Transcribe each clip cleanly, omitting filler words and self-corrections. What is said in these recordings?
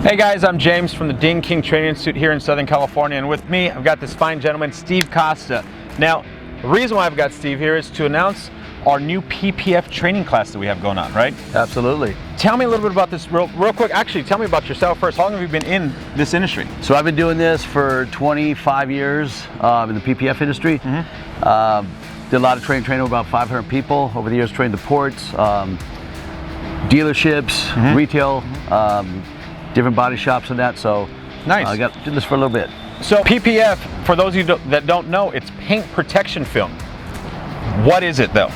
Hey guys, I'm James from the Ding King Training Institute here in Southern California, and with me I've got this fine gentleman, Steve Costa. Now, the reason why I've got Steve here is to announce our new PPF training class that we have going on, right? Absolutely. Tell me a little bit about this real quick. Actually, tell me about yourself first. How long have you been in this industry? So I've been doing this for 25 years in the PPF industry. Did a lot of training with about 500 people over the years, trained the ports, dealerships, retail, different body shops and that. So nice. I did this for a little bit. So PPF, for those of you that don't know, it's paint protection film. What is it though?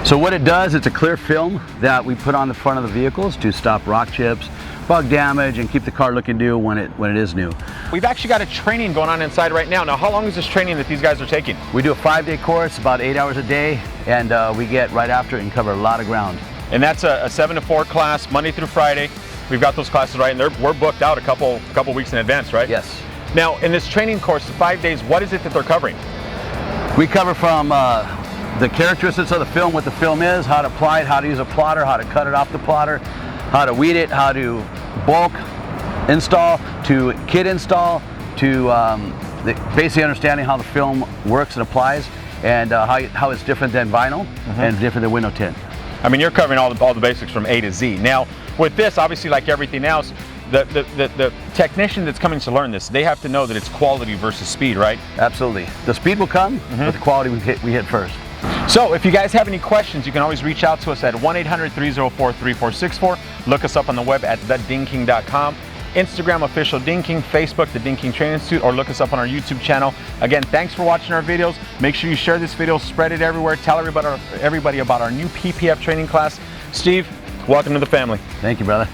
So what it does, it's a clear film that we put on the front of the vehicles to stop rock chips, bug damage, and keep the car looking new when it is new. We've actually got a training going on inside right now. Now, how long is this training that these guys are taking? We do a 5-day course, about 8 hours a day, and we get right after it and cover a lot of ground. And that's a 7 to 4 class, Monday through Friday. We've got those classes right, and we're booked out a couple weeks in advance, right? Yes. Now, in this training course, 5 days, what is it that they're covering? We cover from the characteristics of the film, what the film is, how to apply it, how to use a plotter, how to cut it off the plotter, how to weed it, how to bulk install, to kit install, to basically understanding how the film works and applies, and how it's different than vinyl and different than window tint. I mean, you're covering all the basics from A to Z. Now, with this, obviously, like everything else, the technician that's coming to learn this, they have to know that it's quality versus speed, right? Absolutely. The speed will come, but the quality we hit first. So if you guys have any questions, you can always reach out to us at 1-800-304-3464. Look us up on the web at thedingking.com. Instagram, official Ding King, Facebook, the Ding King Training Institute, or look us up on our YouTube channel. Again, thanks for watching our videos. Make sure you share this video, spread it everywhere, tell everybody about our new PPF training class. Steve, welcome to the family. Thank you, brother.